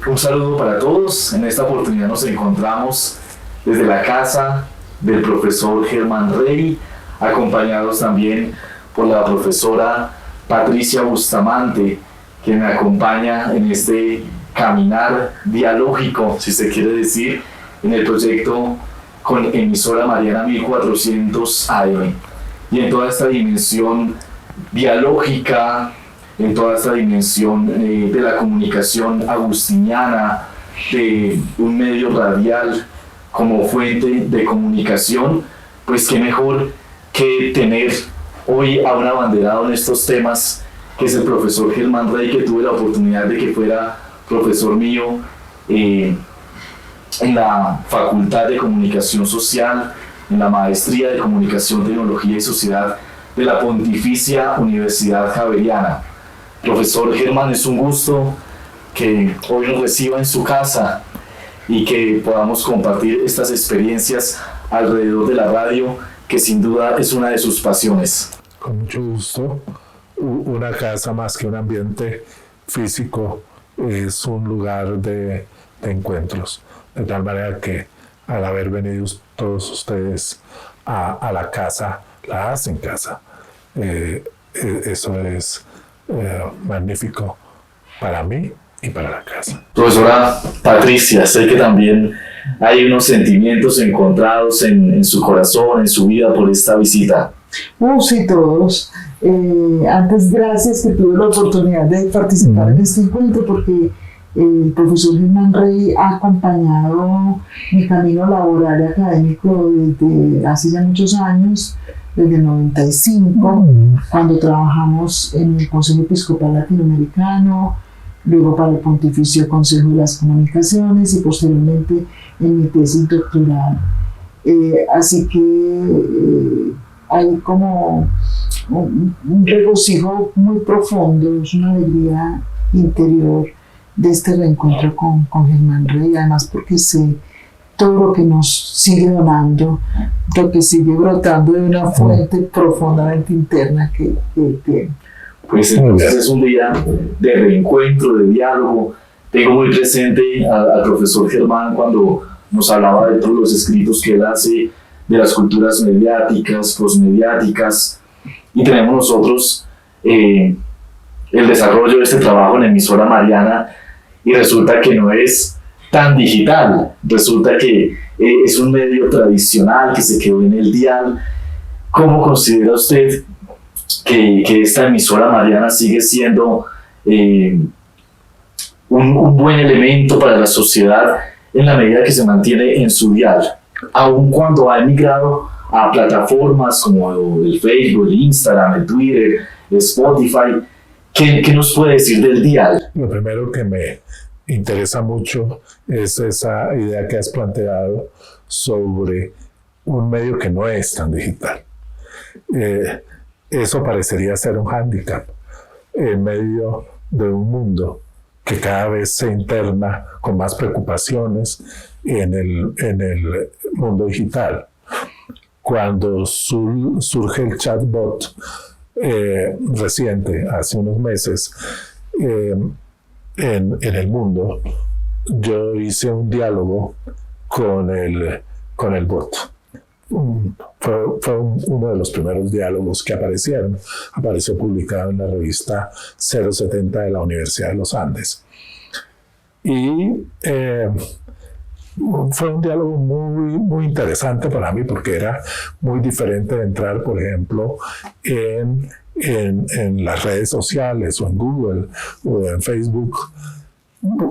Un saludo para todos. En esta oportunidad nos encontramos desde la casa del profesor Germán Rey, acompañados también por la profesora Patricia Bustamante, que me acompaña en este caminar dialógico, si se quiere decir, en el proyecto con emisora Mariana 1400 AM. Y en toda esta dimensión dialógica, en toda esta dimensión de la comunicación agustiniana, de un medio radial como fuente de comunicación, pues qué mejor que tener hoy a un abanderado en estos temas, que es el profesor Germán Rey, que tuve la oportunidad de que fuera profesor mío en la Facultad de Comunicación Social, en la Maestría de Comunicación, Tecnología y Sociedad de la Pontificia Universidad Javeriana. Profesor Germán, es un gusto que hoy nos reciba en su casa y que podamos compartir estas experiencias alrededor de la radio, que sin duda es una de sus pasiones. Con mucho gusto. Una casa, más que un ambiente físico, es un lugar de encuentros, de tal manera que al haber venido todos ustedes a la casa, la hacen casa. Eso es magnífico para mí y para la casa. Profesora Patricia, sé que también hay unos sentimientos encontrados en su corazón, en su vida por esta visita. Sí, todos. Antes, gracias que tuve la oportunidad de participar en este encuentro, porque el profesor Germán Rey ha acompañado mi camino laboral y académico desde hace ya muchos años, desde el 95, cuando trabajamos en el Consejo Episcopal Latinoamericano, luego para el Pontificio Consejo de las Comunicaciones y posteriormente en mi tesis doctoral. Así que hay como un regocijo muy profundo, es una alegría interior de este reencuentro con Germán Rey, además porque sé todo lo que nos sigue donando, lo que sigue brotando de una fuente profundamente interna que tiene. Pues entonces es un día de reencuentro, de diálogo. Tengo muy presente al profesor Germán cuando nos hablaba de todos los escritos que él hace, de las culturas mediáticas, posmediáticas, y tenemos nosotros el desarrollo de este trabajo en emisora Mariana, y resulta que no es tan digital, resulta que es un medio tradicional que se quedó en el dial. ¿Cómo considera usted que esta emisora Mariana sigue siendo un buen elemento para la sociedad en la medida que se mantiene en su dial, aun cuando ha emigrado a plataformas como el Facebook, el Instagram, el Twitter, el Spotify? ¿Qué nos puede decir del dial? Lo primero que me interesa mucho es esa idea que has planteado sobre un medio que no es tan digital. Eso parecería ser un hándicap en medio de un mundo que cada vez se interna con más preocupaciones en el mundo digital. Cuando surge el chatbot reciente, hace unos meses, en el mundo, yo hice un diálogo con el bot. Fue uno de los primeros diálogos que aparecieron. Apareció publicado en la revista 070 de la Universidad de los Andes. Y fue un diálogo muy, muy interesante para mí, porque era muy diferente de entrar, por ejemplo, en las redes sociales o en Google o en Facebook,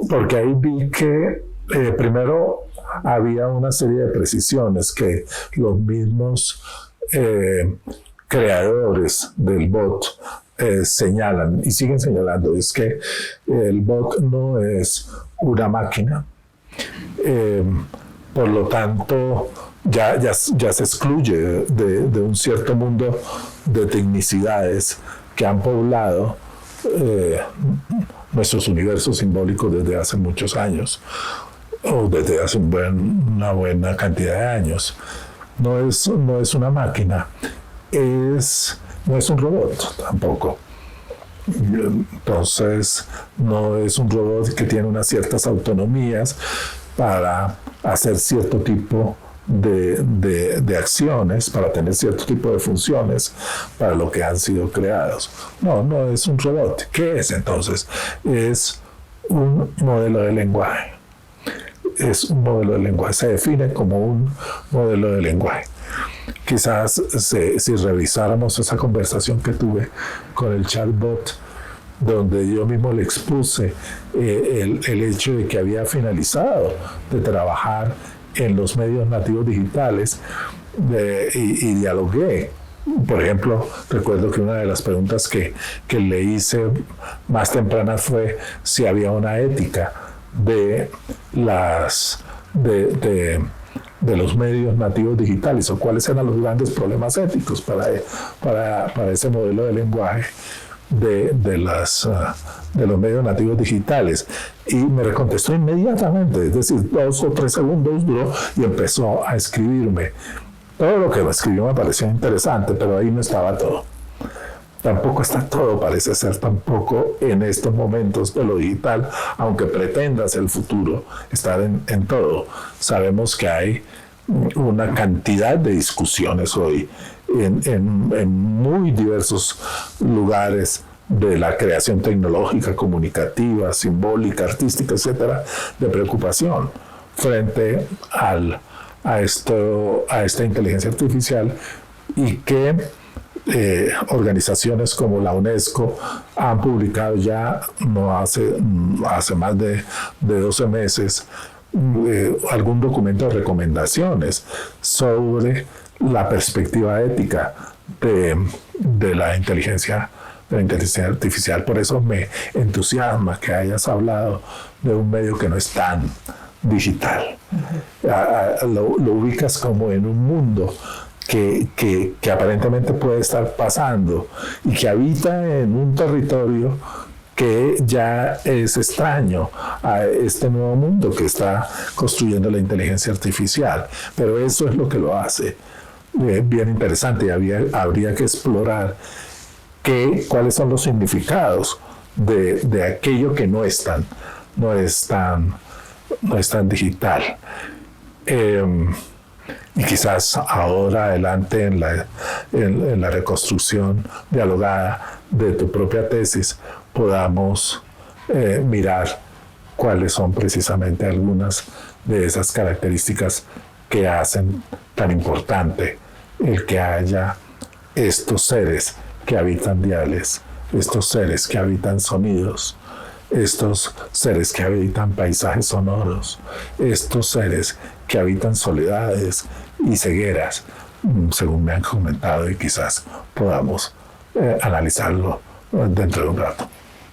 porque ahí vi que primero había una serie de precisiones que los mismos creadores del bot señalan y siguen señalando. Es que el bot no es una máquina, por lo tanto ya se excluye de un cierto mundo de tecnicidades que han poblado nuestros universos simbólicos desde hace muchos años, o desde hace una buena cantidad de años. No es una máquina, no es un robot tampoco. Entonces, no es un robot que tiene unas ciertas autonomías para hacer cierto tipo de acciones, para tener cierto tipo de funciones para lo que han sido creados. No es un robot. ¿Qué es entonces? Es un modelo de lenguaje. Es un modelo de lenguaje. Se define como un modelo de lenguaje. Quizás si revisáramos esa conversación que tuve con el chatbot, donde yo mismo le expuse el hecho de que había finalizado de trabajar en los medios nativos digitales y dialogué. Por ejemplo, recuerdo que una de las preguntas que le hice más tempranas fue si había una ética de los medios nativos digitales, o cuáles eran los grandes problemas éticos para ese modelo de lenguaje de los medios nativos digitales. Y me contestó inmediatamente, es decir, 2 o 3 segundos duró y empezó a escribirme. Todo lo que me escribió me pareció interesante, pero ahí no estaba todo. Tampoco está todo, parece ser, tampoco en estos momentos de lo digital, aunque pretendas el futuro estar en todo. Sabemos que hay una cantidad de discusiones hoy en muy diversos lugares de la creación tecnológica, comunicativa, simbólica, artística, etcétera, de preocupación frente a esta inteligencia artificial, y que organizaciones como la UNESCO han publicado ya hace más de 12 meses algún documento de recomendaciones sobre la perspectiva ética de la inteligencia artificial. Por eso me entusiasma que hayas hablado de un medio que no es tan digital. Lo ubicas como en un mundo que aparentemente puede estar pasando y que habita en un territorio que ya es extraño a este nuevo mundo que está construyendo la inteligencia artificial. Pero eso es lo que lo hace bien interesante, y habría que explorar cuáles son los significados de aquello que no es tan digital. Y quizás ahora adelante en la reconstrucción dialogada de tu propia tesis podamos mirar cuáles son precisamente algunas de esas características que hacen tan importante el que haya estos seres que habitan diales, estos seres que habitan sonidos, estos seres que habitan paisajes sonoros, estos seres que habitan soledades y cegueras, según me han comentado, y quizás podamos analizarlo dentro de un rato.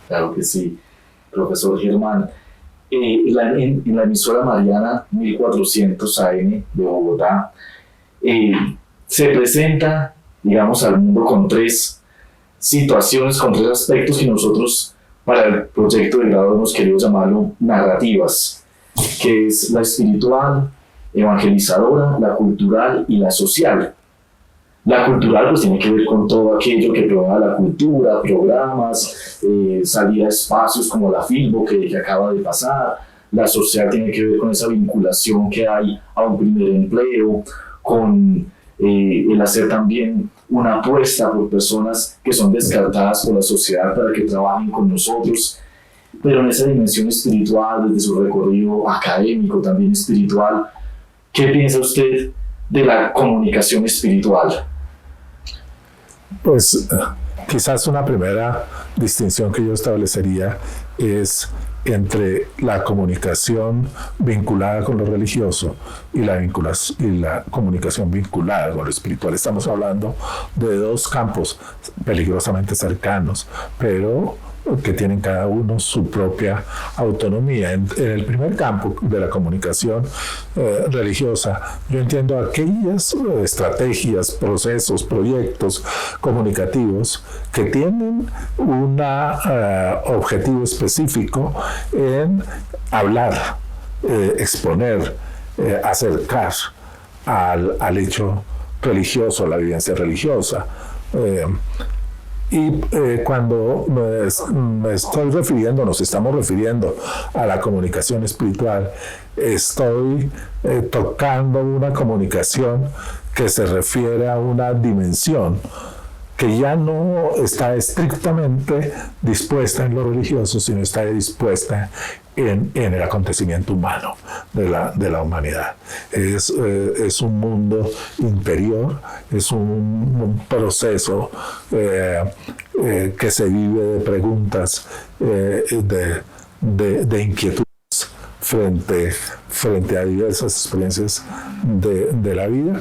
Claro que sí, profesor Germán. En la emisora Mariana 1400 AM de Bogotá se presenta, digamos, al mundo con 3 situaciones, con 3 aspectos que nosotros para el proyecto de grado hemos querido llamarlo narrativas, que es la espiritual, evangelizadora, la cultural y la social. La cultural pues tiene que ver con todo aquello que promueva la cultura, programas, salida a espacios como la Filbo que acaba de pasar. La social tiene que ver con esa vinculación que hay a un primer empleo, con el hacer también una apuesta por personas que son descartadas por la sociedad para que trabajen con nosotros. Pero en esa dimensión espiritual, desde su recorrido académico, también espiritual, ¿qué piensa usted de la comunicación espiritual? Pues quizás una primera distinción que yo establecería es entre la comunicación vinculada con lo religioso y la comunicación vinculada con lo espiritual. Estamos hablando de 2 campos peligrosamente cercanos, pero que tienen cada uno su propia autonomía. En el primer campo de la comunicación religiosa, yo entiendo aquellas estrategias, procesos, proyectos comunicativos que tienen un objetivo específico en hablar, exponer, acercar al hecho religioso, a la vivencia religiosa. Y cuando nos estamos refiriendo a la comunicación espiritual, estoy tocando una comunicación que se refiere a una dimensión que ya no está estrictamente dispuesta en lo religioso, sino está dispuesta en el acontecimiento humano de la humanidad. Es un mundo interior, es un proceso que se vive de preguntas, de inquietudes frente a diversas experiencias de la vida,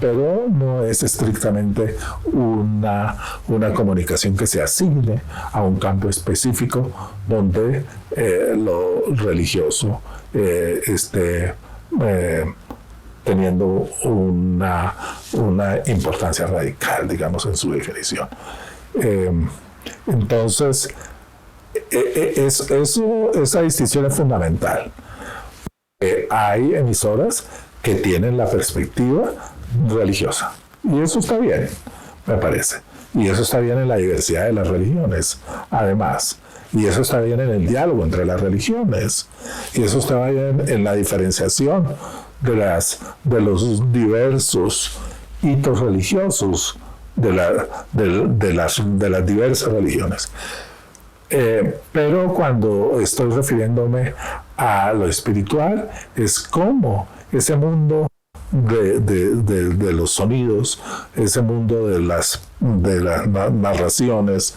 pero no es estrictamente una comunicación que se asigne a un campo específico donde lo religioso esté teniendo una importancia radical, digamos, en su definición. Entonces, esa distinción es fundamental. Hay emisoras que tienen la perspectiva religiosa, y eso está bien, me parece, y eso está bien en la diversidad de las religiones, además, y eso está bien en el diálogo entre las religiones, y eso está bien en la diferenciación de los diversos hitos religiosos de las diversas religiones. Pero cuando estoy refiriéndome a lo espiritual, es como ese mundo de los sonidos, ese mundo de las narraciones,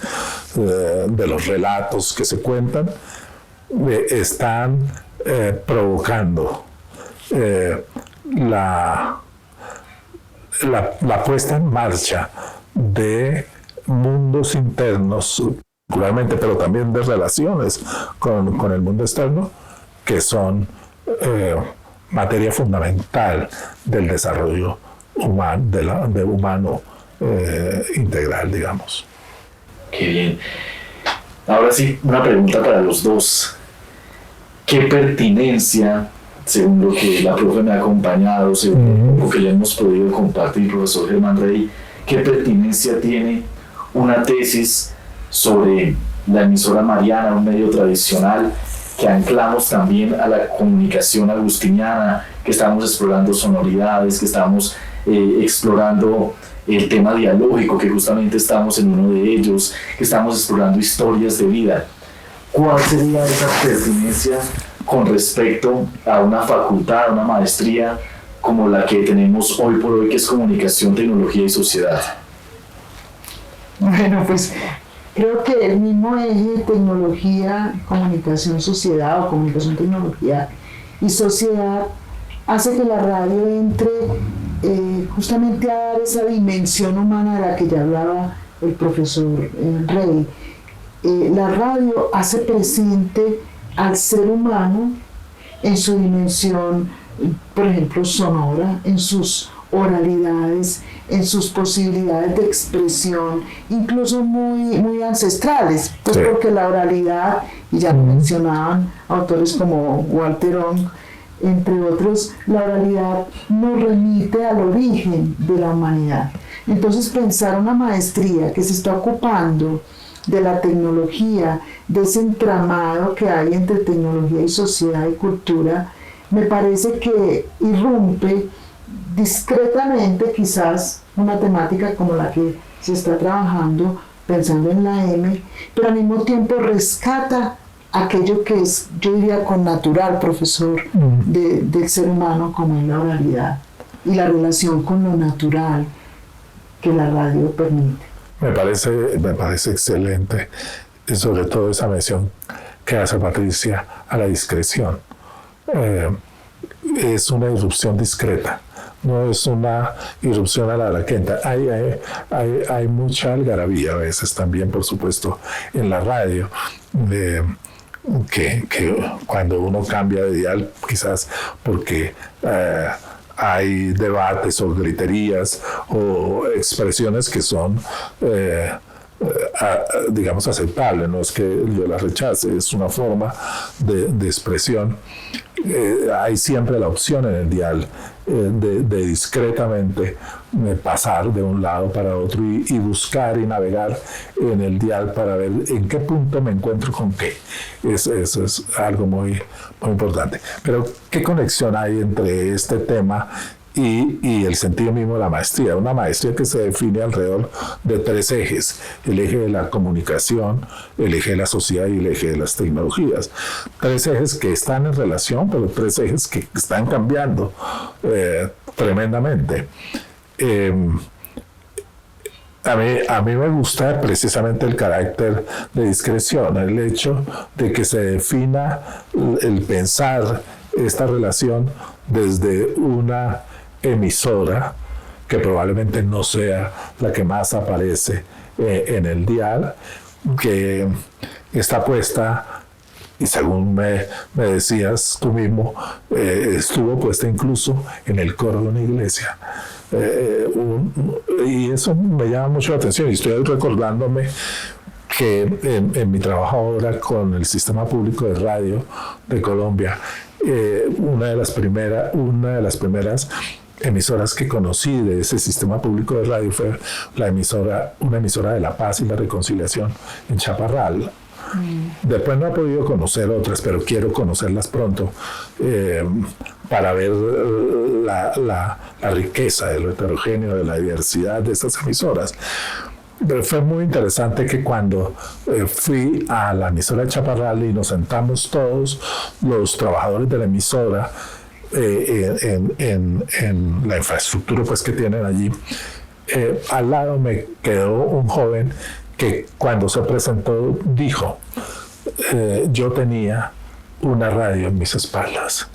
de los relatos que se cuentan, están provocando la puesta en marcha de mundos internos, particularmente, pero también de relaciones con el mundo externo, que son materia fundamental del desarrollo humano integral, digamos. Qué bien. Ahora sí, una pregunta para los dos. ¿Qué pertinencia, según lo que la profe me ha acompañado, según lo que ya hemos podido compartir, profesor Germán Rey, qué pertinencia tiene una tesis sobre la emisora mariana, un medio tradicional, que anclamos también a la comunicación agustiniana, que estamos explorando sonoridades, que estamos explorando el tema dialógico, que justamente estamos en uno de ellos, que estamos explorando historias de vida? ¿Cuál sería esa pertinencia con respecto a una facultad, a una maestría como la que tenemos hoy por hoy, que es Comunicación, Tecnología y Sociedad? Bueno, pues creo que el mismo eje tecnología, comunicación, sociedad, o comunicación, tecnología y sociedad hace que la radio entre justamente a dar esa dimensión humana de la que ya hablaba el profesor Rey. La radio hace presente al ser humano en su dimensión, por ejemplo, sonora, en sus oralidades, en sus posibilidades de expresión, incluso muy ancestrales, pues sí, porque la oralidad, y ya lo mencionaban autores como Walter Ong, entre otros, la oralidad nos remite al origen de la humanidad. Entonces, pensar una maestría que se está ocupando de la tecnología, de ese entramado que hay entre tecnología y sociedad y cultura, me parece que irrumpe discretamente quizás una temática como la que se está trabajando pensando en la M, pero al mismo tiempo rescata aquello que es, yo diría, con natural, profesor, del ser humano, como es la oralidad y la relación con lo natural que la radio permite. Me parece excelente, y sobre todo esa mención que hace Patricia a la discreción. Es una irrupción discreta, no es una irrupción a la braquenta. Hay mucha algarabía a veces también, por supuesto, en la radio, que cuando uno cambia de dial, quizás porque hay debates o griterías o expresiones que son digamos aceptables, no es que yo las rechace, es una forma de expresión, hay siempre la opción en el dial de discretamente pasar de un lado para otro y buscar y navegar en el dial para ver en qué punto me encuentro con qué. Eso es algo muy, muy importante. Pero, ¿qué conexión hay entre este tema y el sentido mismo de la maestría? Una maestría que se define alrededor de 3 ejes: el eje de la comunicación, el eje de la sociedad y el eje de las tecnologías. 3 ejes que están en relación, pero 3 ejes que están cambiando tremendamente. A mí me gusta precisamente el carácter de discreción, el hecho de que se defina el pensar esta relación desde una emisora que probablemente no sea la que más aparece en el dial, que está puesta, y según me decías tú mismo, estuvo puesta incluso en el coro de una iglesia. Y eso me llama mucho la atención, y estoy recordándome que en mi trabajo ahora con el Sistema Público de Radio de Colombia, una de las primeras emisoras que conocí de ese sistema público de radio fue una emisora de la paz y la reconciliación en Chaparral. Después no he podido conocer otras, pero quiero conocerlas pronto para ver la riqueza de lo heterogéneo, de la diversidad de estas emisoras. Pero fue muy interesante que cuando fui a la emisora de Chaparral y nos sentamos todos los trabajadores de la emisora en la infraestructura pues, que tienen allí, al lado me quedó un joven que cuando se presentó dijo, yo tenía una radio en mis espaldas.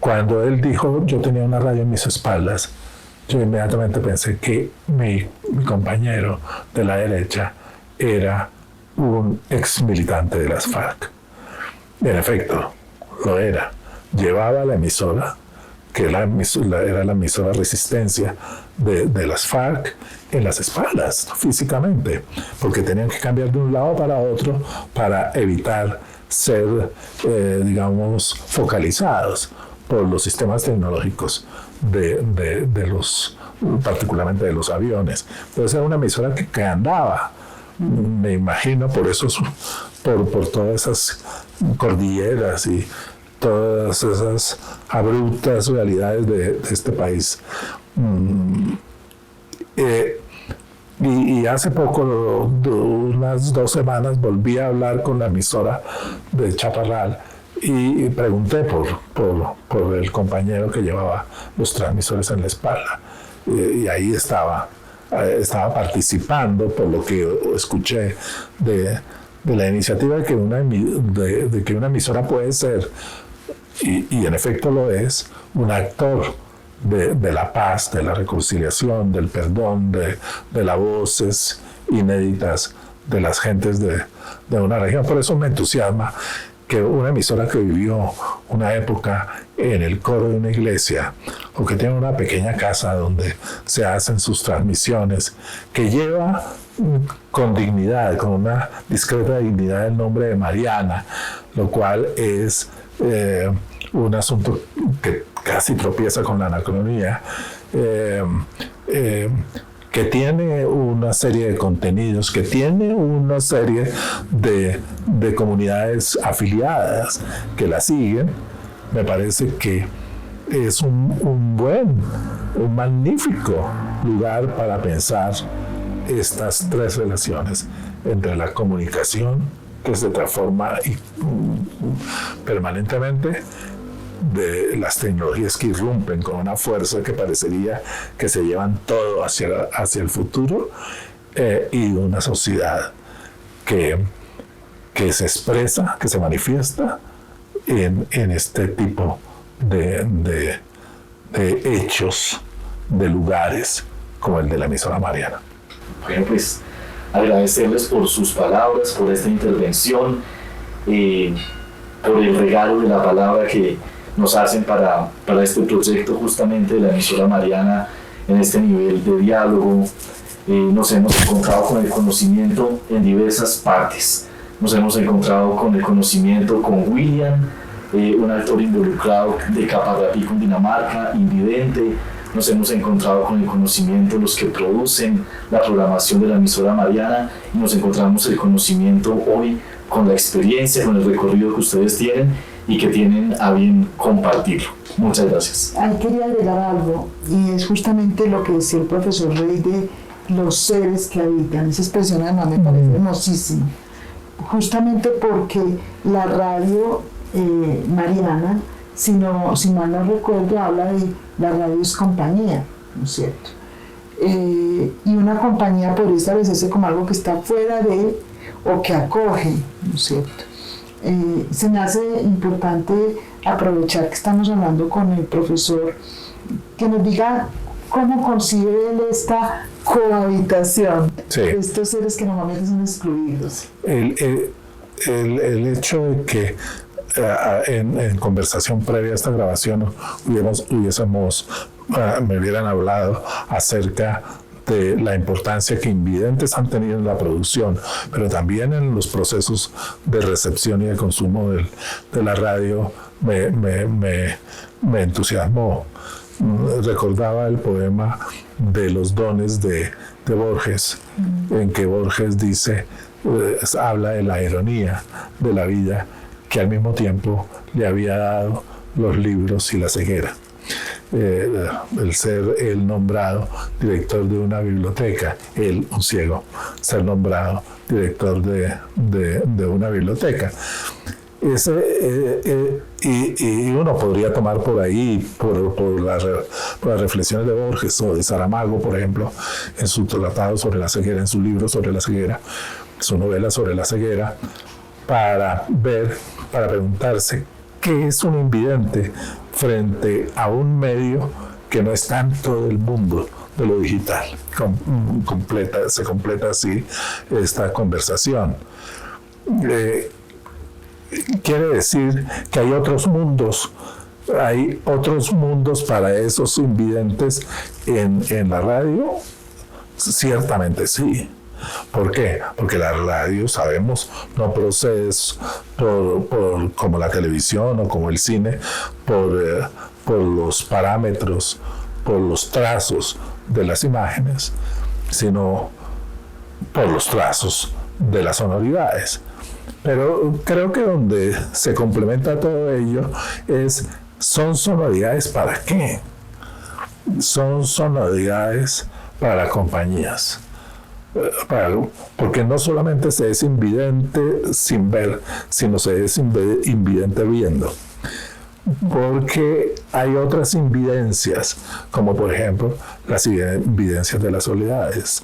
Cuando él dijo, yo tenía una radio en mis espaldas, yo inmediatamente pensé que mi compañero de la derecha era un ex militante de las FARC. En efecto, lo era. Llevaba la emisora, que era la emisora Resistencia de las FARC, en las espaldas, físicamente, porque tenían que cambiar de un lado para otro para evitar ser, digamos, focalizados por los sistemas tecnológicos particularmente de los aviones. Entonces era una emisora que andaba, me imagino, por todas esas cordilleras y todas esas abruptas realidades de este país. Y hace poco, unas 2 semanas, volví a hablar con la emisora de Chaparral y pregunté por el compañero que llevaba los transmisores en la espalda. Y ahí estaba participando, por lo que escuché, de la iniciativa de que una emisora puede ser, y en efecto lo es, un actor de la paz, de la reconciliación, del perdón, de las voces inéditas de las gentes de una región. Por eso me entusiasma que una emisora que vivió una época en el coro de una iglesia, o que tiene una pequeña casa donde se hacen sus transmisiones, que lleva con dignidad, con una discreta dignidad, el nombre de Mariana, lo cual es un asunto que casi tropieza con la anacronía, que tiene una serie de contenidos, que tiene una serie de comunidades afiliadas que la siguen. Me parece que es un magnífico lugar para pensar estas 3 relaciones entre la comunicación, que se transforma permanentemente, de las tecnologías que irrumpen con una fuerza que parecería que se llevan todo hacia el futuro, y una sociedad que se expresa, que se manifiesta en este tipo de hechos, de lugares como el de la emisora Mariana. Bueno, pues agradecerles por sus palabras, por esta intervención, por el regalo de la palabra que nos hacen para este proyecto justamente de la emisora Mariana en este nivel de diálogo. Nos hemos encontrado con el conocimiento en diversas partes. Nos hemos encontrado con el conocimiento con William, un actor involucrado de Caparrapí, Cundinamarca, invidente. Nos hemos encontrado con el conocimiento de los que producen la programación de la emisora Mariana y nos encontramos el conocimiento hoy con la experiencia, con el recorrido que ustedes tienen y que tienen a bien compartirlo. Muchas gracias. Ahí quería agregar algo, y es justamente lo que decía el profesor Rey de los seres que habitan. Esa expresión además me parece hermosísima. Justamente porque la radio Mariana, si mal no recuerdo, habla de la radio es compañía, ¿no es cierto? Y una compañía podría establecerse como algo que está fuera de o que acoge, ¿no es cierto? Se me hace importante aprovechar que estamos hablando con el profesor, que nos diga cómo concibe él esta cohabitación de estos seres que normalmente son excluidos. El hecho de que en conversación previa a esta grabación me hubieran hablado acerca de la importancia que invidentes han tenido en la producción, pero también en los procesos de recepción y de consumo de la radio, me entusiasmó. Recordaba el poema de los dones de Borges, en que Borges dice, habla de la ironía de la vida que al mismo tiempo le había dado los libros y la ceguera. El ser el nombrado director de una biblioteca, él, un ciego, ser nombrado director de una biblioteca. Y uno podría tomar por ahí, por las reflexiones de Borges o de Saramago, por ejemplo, en su tratado sobre la ceguera, en su libro sobre la ceguera, su novela sobre la ceguera, para preguntarse qué es un invidente frente a un medio que no está en todo el mundo de lo digital. Se completa así esta conversación. Quiere decir que hay otros mundos para esos invidentes en la radio. Ciertamente sí. ¿Por qué? Porque la radio, sabemos, no procede como la televisión o como el cine, por los parámetros, por los trazos de las imágenes, sino por los trazos de las sonoridades. Pero creo que donde se complementa todo ello ¿son sonoridades para qué? Son sonoridades para compañías. Porque no solamente se es invidente sin ver, sino se es invidente viendo. Porque hay otras invidencias, como por ejemplo las invidencias de las soledades,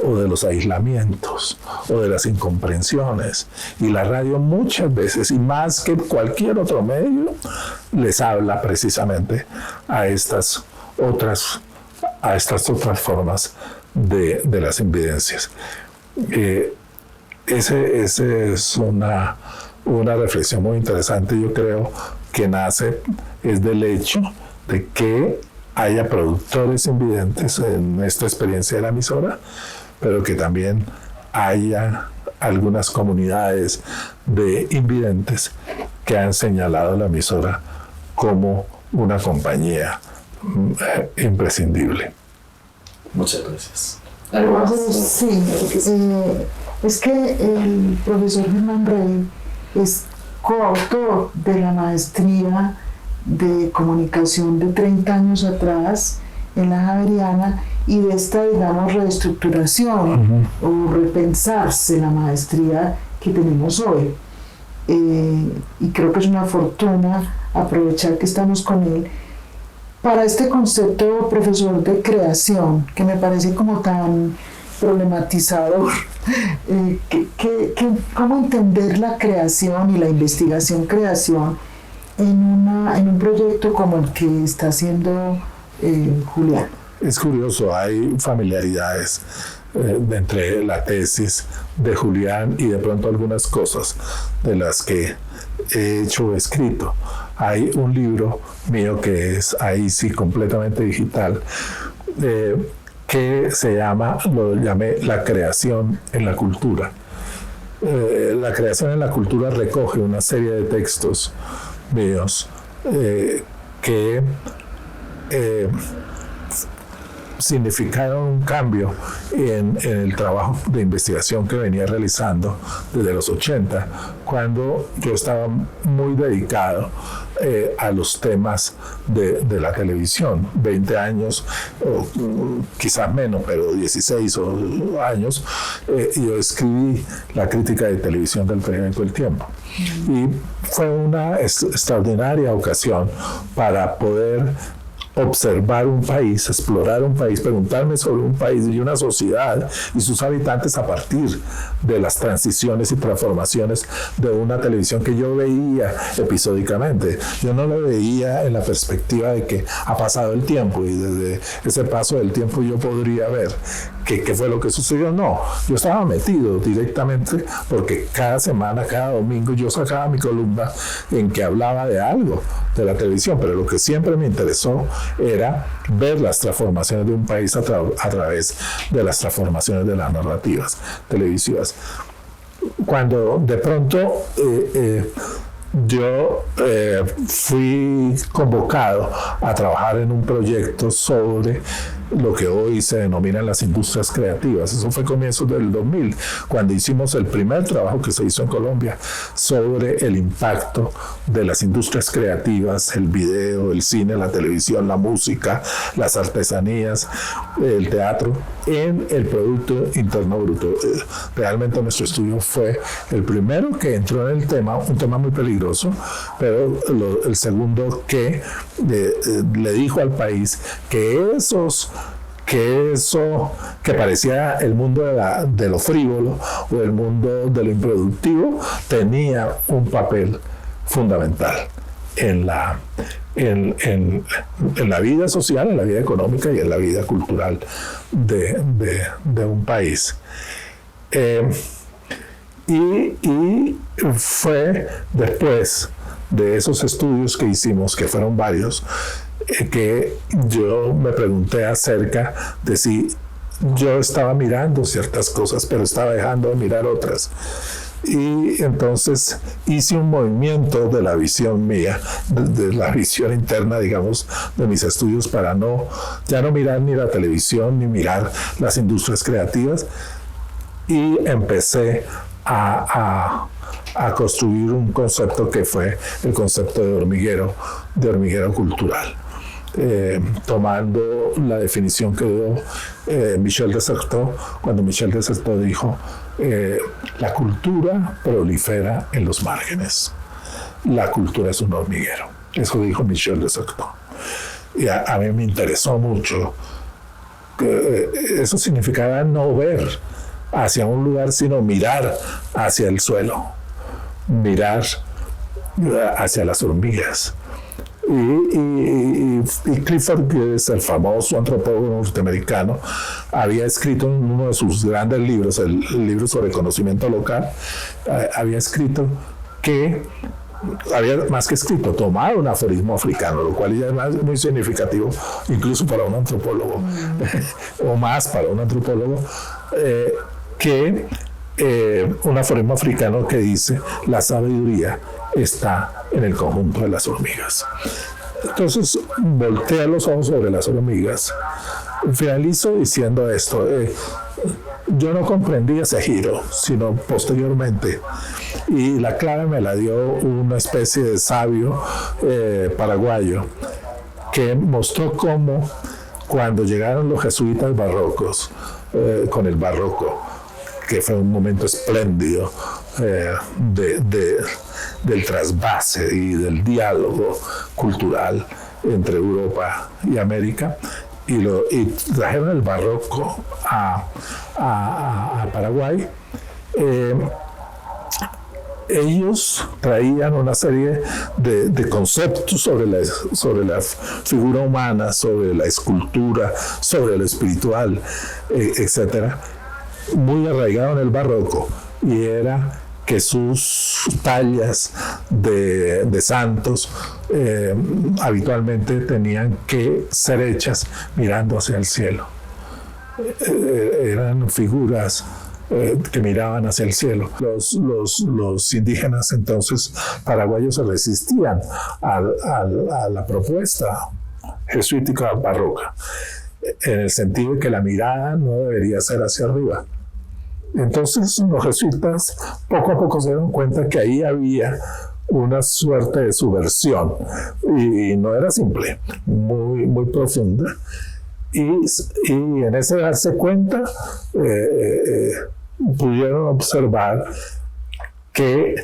o de los aislamientos, o de las incomprensiones. Y la radio muchas veces, y más que cualquier otro medio, les habla precisamente a estas otras formas de las invidencias. Esa es una reflexión muy interesante, yo creo, que nace del hecho de que haya productores invidentes en esta experiencia de la emisora, pero que también haya algunas comunidades de invidentes que han señalado a la emisora como una compañía imprescindible. Muchas gracias. Sí, es que el profesor Germán Rey es coautor de la maestría de comunicación de 30 años atrás en la Javeriana y de esta, digamos, reestructuración o repensarse la maestría que tenemos hoy. Y creo que es una fortuna aprovechar que estamos con él para este concepto, profesor, de creación, que me parece como tan problematizador. ¿Cómo entender la creación y la investigación-creación en un proyecto como el que está haciendo Julián? Es curioso, hay familiaridades entre la tesis de Julián y de pronto algunas cosas de las que he hecho o escrito. Hay un libro mío que es ahí sí completamente digital, que lo llamé La creación en la cultura. La creación en la cultura recoge una serie de textos míos que significaron un cambio en el trabajo de investigación que venía realizando desde los 80, cuando yo estaba muy dedicado a los temas de la televisión. 20 años, o quizás menos, pero 16 años, yo escribí la crítica de televisión del periódico El Tiempo. Y fue una extraordinaria ocasión para poder observar un país, explorar un país, preguntarme sobre un país y una sociedad y sus habitantes a partir de las transiciones y transformaciones de una televisión que yo veía episódicamente. Yo no lo veía en la perspectiva de que ha pasado el tiempo y desde ese paso del tiempo yo podría ver qué fue lo que sucedió. No, yo estaba metido directamente porque cada semana, cada domingo yo sacaba mi columna en que hablaba de algo de la televisión, pero lo que siempre me interesó era ver las transformaciones de un país a través de las transformaciones de las narrativas televisivas. Cuando de pronto yo fui convocado a trabajar en un proyecto sobre lo que hoy se denominan las industrias creativas. Eso fue comienzos del 2000, cuando hicimos el primer trabajo que se hizo en Colombia sobre el impacto de las industrias creativas, el video, el cine, la televisión, la música, las artesanías, el teatro, en el Producto Interno Bruto. Realmente nuestro estudio fue el primero que entró en el tema, un tema muy peligroso, pero el segundo que le dijo al país que eso que parecía el mundo de lo frívolo o el mundo de lo improductivo tenía un papel fundamental en la vida social, en la vida económica y en la vida cultural de un país. Y fue después de esos estudios que hicimos, que fueron varios, que yo me pregunté acerca de si yo estaba mirando ciertas cosas, pero estaba dejando de mirar otras. Y entonces hice un movimiento de la visión mía, de la visión interna, digamos, de mis estudios, para ya no mirar ni la televisión, ni mirar las industrias creativas, y empecé a construir un concepto que fue el concepto de hormiguero cultural. Tomando la definición que dio Michel de Certeau, cuando Michel de Certeau dijo: la cultura prolifera en los márgenes, la cultura es un hormiguero. Eso dijo Michel de Certeau. Y a mí me interesó mucho. Eso significaba no ver hacia un lugar, sino mirar hacia el suelo, mirar hacia las hormigas. Y Clifford, que es el famoso antropólogo norteamericano, había escrito en uno de sus grandes libros, el libro sobre conocimiento local, había escrito que tomado un aforismo africano, lo cual ya es muy significativo incluso para un antropólogo, o más para un antropólogo, que un aforismo africano que dice: la sabiduría está en el conjunto de las hormigas. Entonces voltea los ojos sobre las hormigas. Finalizo diciendo esto: yo no comprendí ese giro, sino posteriormente, y la clave me la dio una especie de sabio paraguayo, que mostró cómo cuando llegaron los jesuitas barrocos, con el barroco, que fue un momento espléndido del trasvase y del diálogo cultural entre Europa y América, y trajeron el barroco a Paraguay. Ellos traían una serie de conceptos sobre la figura humana, sobre la escultura, sobre lo espiritual, etcétera, muy arraigado en el barroco, y era que sus tallas de santos habitualmente tenían que ser hechas mirando hacia el cielo. Eran figuras que miraban hacia el cielo. Los indígenas entonces paraguayos se resistían a la propuesta jesuítica barroca, en el sentido de que la mirada no debería ser hacia arriba. Entonces los jesuitas poco a poco se dieron cuenta que ahí había una suerte de subversión, y no era simple, muy, muy profunda. Y en ese darse cuenta, pudieron observar que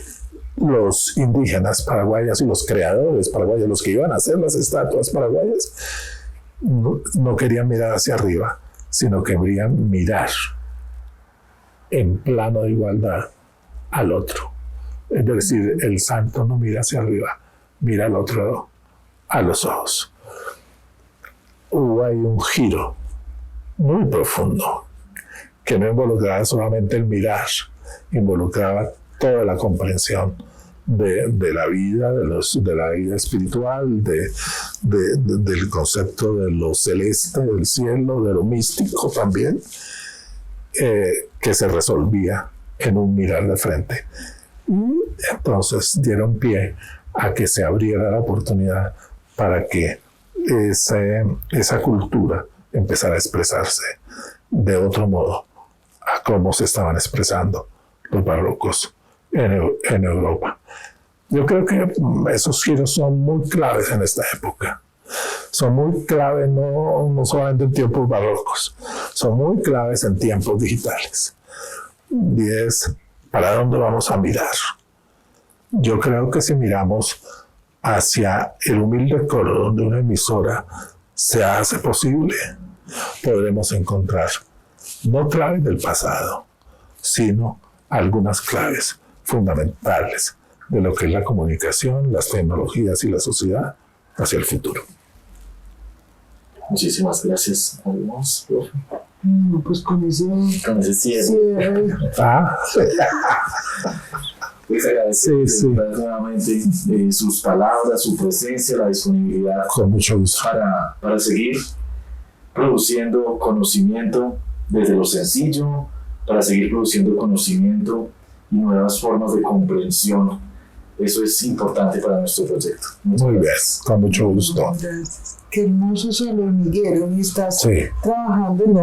los indígenas paraguayos y los creadores paraguayos, los que iban a hacer las estatuas paraguayas, no querían mirar hacia arriba, sino que querían mirar en plano de igualdad al otro. Es decir, el santo no mira hacia arriba, mira al otro a los ojos. Hubo ahí un giro muy profundo que no involucraba solamente el mirar, involucraba toda la comprensión de la vida, de la vida espiritual, del concepto de lo celeste, del cielo, de lo místico también, que se resolvía en un mirar de frente. Y entonces dieron pie a que se abriera la oportunidad para que esa cultura empezara a expresarse de otro modo a cómo se estaban expresando los barrocos en Europa. Yo creo que esos giros son muy claves en esta época. Son muy claves no solamente en tiempos barrocos, son muy claves en tiempos digitales. Y es, ¿para dónde vamos a mirar? Yo creo que si miramos hacia el humilde coro donde una emisora se hace posible, podremos encontrar no claves del pasado, sino algunas claves fundamentales de lo que es la comunicación, las tecnologías y la sociedad hacia el futuro. Muchísimas gracias. ¿Algo más, profe? Pues con ese cierre. Pues agradecer nuevamente sus palabras, su presencia, la disponibilidad. Con mucho gusto. Para seguir produciendo conocimiento desde lo sencillo, para seguir produciendo conocimiento y nuevas formas de comprensión. Eso es importante para nuestro proyecto. Muy bien, con mucho gusto. Qué hermoso Salón Miguel, ¿y estás trabajando en